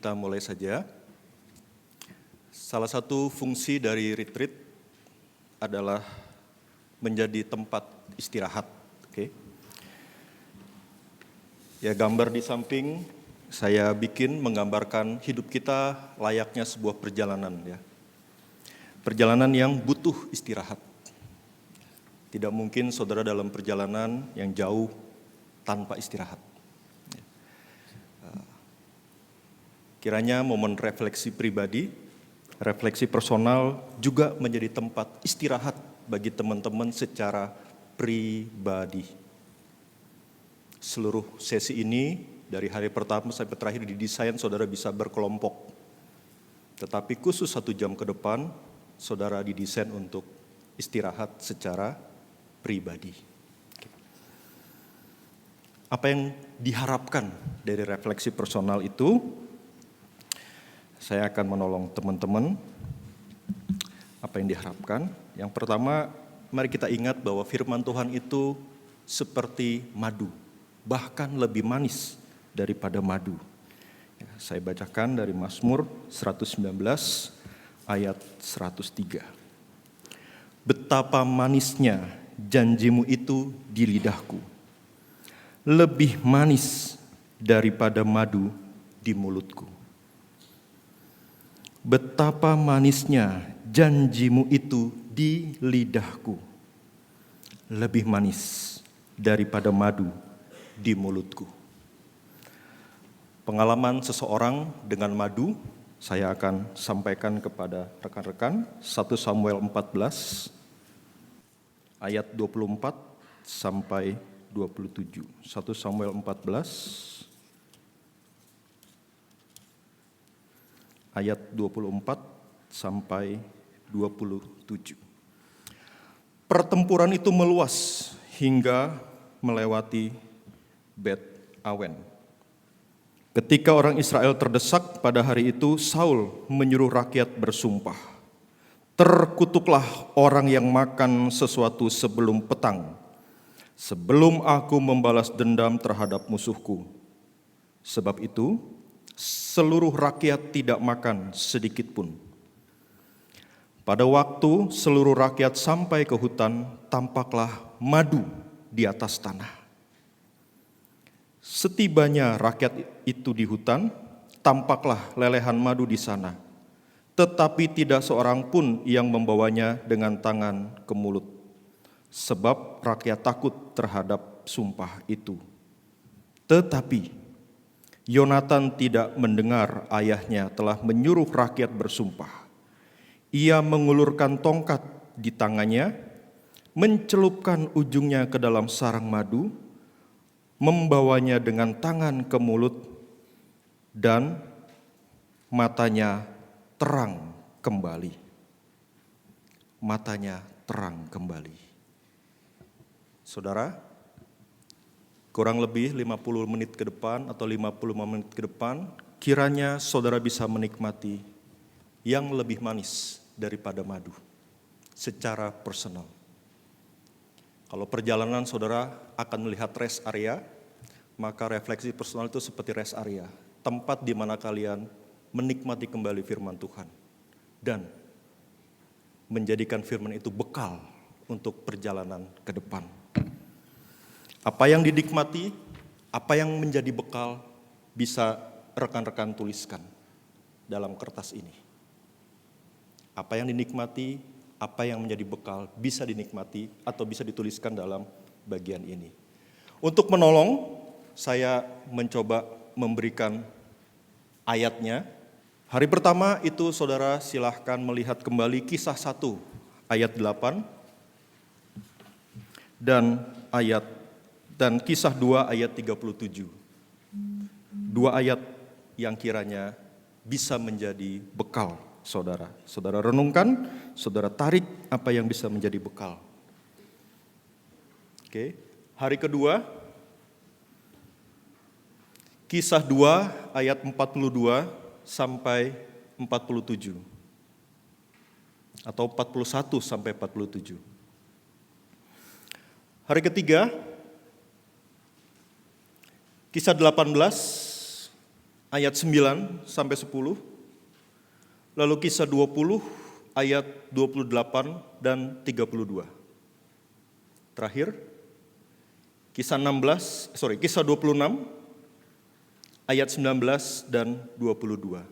Kita mulai saja. Salah satu fungsi dari retreat adalah menjadi tempat istirahat. Oke. Ya, gambar di samping saya bikin menggambarkan hidup kita layaknya sebuah perjalanan, ya. Perjalanan yang butuh istirahat. Tidak mungkin saudara dalam perjalanan yang jauh tanpa istirahat. Kiranya momen refleksi pribadi, refleksi personal juga menjadi tempat istirahat bagi teman-teman secara pribadi. Seluruh sesi ini dari hari pertama sampai terakhir didesain saudara bisa berkelompok. Tetapi khusus 1 jam ke depan, saudara didesain untuk istirahat secara pribadi. Apa yang diharapkan dari refleksi personal itu? Saya akan menolong teman-teman apa yang diharapkan. Yang pertama, mari kita ingat bahwa firman Tuhan itu seperti madu, bahkan lebih manis daripada madu. Ya, saya bacakan dari Mazmur 119 ayat 103. Betapa manisnya janjimu itu di lidahku, lebih manis daripada madu di mulutku. Betapa manisnya janjimu itu di lidahku, lebih manis daripada madu di mulutku. Pengalaman seseorang dengan madu saya akan sampaikan kepada rekan-rekan. 1 Samuel 14 ayat 24 sampai 27. 1 Samuel 14 ayat 24 sampai 27. Pertempuran itu meluas hingga melewati Bet Awen. Ketika orang Israel terdesak pada hari itu, Saul menyuruh rakyat bersumpah, "Terkutuklah orang yang makan sesuatu sebelum petang, sebelum aku membalas dendam terhadap musuhku." Sebab itu, seluruh rakyat tidak makan sedikit pun. Pada waktu seluruh rakyat sampai ke hutan, tampaklah madu di atas tanah. Setibanya rakyat itu di hutan, tampaklah lelehan madu di sana, tetapi tidak seorang pun yang membawanya dengan tangan ke mulut, sebab rakyat takut terhadap sumpah itu. Tetapi Yonatan tidak mendengar ayahnya telah menyuruh rakyat bersumpah. Ia mengulurkan tongkat di tangannya, mencelupkan ujungnya ke dalam sarang madu, membawanya dengan tangan ke mulut, dan matanya terang kembali. Matanya terang kembali. Saudara, kurang lebih 50 menit ke depan atau 55 menit ke depan, kiranya saudara bisa menikmati yang lebih manis daripada madu secara personal. Kalau perjalanan saudara akan melihat rest area, maka refleksi personal itu seperti rest area, tempat di mana kalian menikmati kembali firman Tuhan dan menjadikan firman itu bekal untuk perjalanan ke depan. Apa yang dinikmati, apa yang menjadi bekal, bisa rekan-rekan tuliskan dalam kertas ini. Apa yang dinikmati, apa yang menjadi bekal, bisa dinikmati atau bisa dituliskan dalam bagian ini. Untuk menolong, saya mencoba memberikan ayatnya. Hari pertama itu saudara silahkan melihat kembali Kisah 1 ayat 8 dan Kisah 2 ayat 37. 2 ayat yang kiranya bisa menjadi bekal saudara. Saudara renungkan, saudara tarik apa yang bisa menjadi bekal. Oke. Hari kedua, Kisah 2 ayat 42 sampai 47. Atau 41 sampai 47. Hari ketiga, Kisah 18 ayat 9 sampai 10, lalu Kisah 20 ayat 28 dan 32. Terakhir, Kisah 26 ayat 19 dan 22.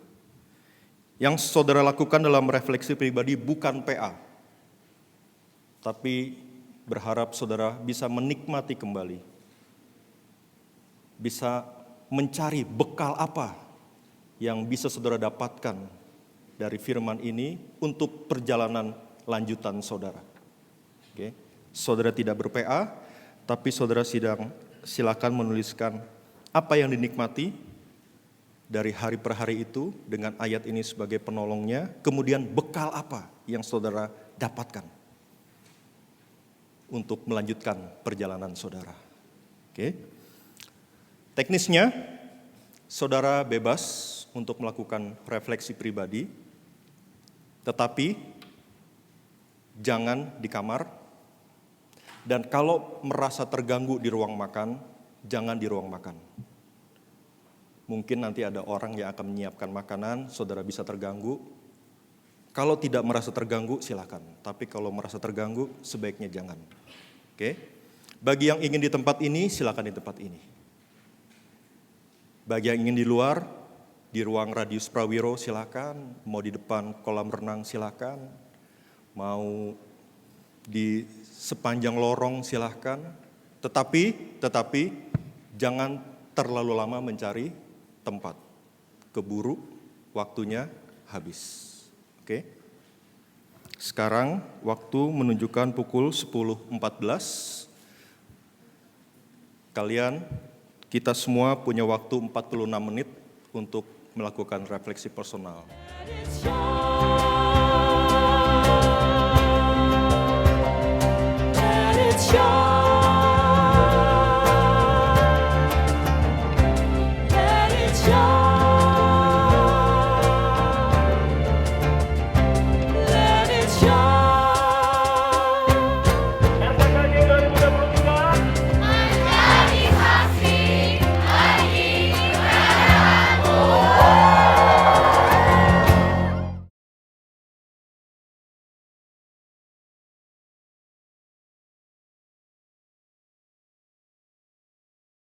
Yang saudara lakukan dalam refleksi pribadi bukan PA, tapi berharap saudara bisa menikmati kembali, bisa mencari bekal apa yang bisa saudara dapatkan dari firman ini untuk perjalanan lanjutan saudara. Oke. Saudara tidak ber-PA, tapi saudara silakan menuliskan apa yang dinikmati dari hari per hari itu dengan ayat ini sebagai penolongnya, kemudian bekal apa yang saudara dapatkan untuk melanjutkan perjalanan saudara. Oke. Teknisnya, saudara bebas untuk melakukan refleksi pribadi, tetapi jangan di kamar, dan kalau merasa terganggu di ruang makan, jangan di ruang makan. Mungkin nanti ada orang yang akan menyiapkan makanan, saudara bisa terganggu. Kalau tidak merasa terganggu, silakan. Tapi kalau merasa terganggu, sebaiknya jangan. Oke? Bagi yang ingin di tempat ini, silakan di tempat ini. Bagi yang ingin di luar, di ruang Radius Prawiro silakan, mau di depan kolam renang silakan, mau di sepanjang lorong silakan, tetapi jangan terlalu lama mencari tempat, keburu waktunya habis. Oke. Sekarang waktu menunjukkan pukul 10.14. Kita semua punya waktu 46 menit untuk melakukan refleksi personal.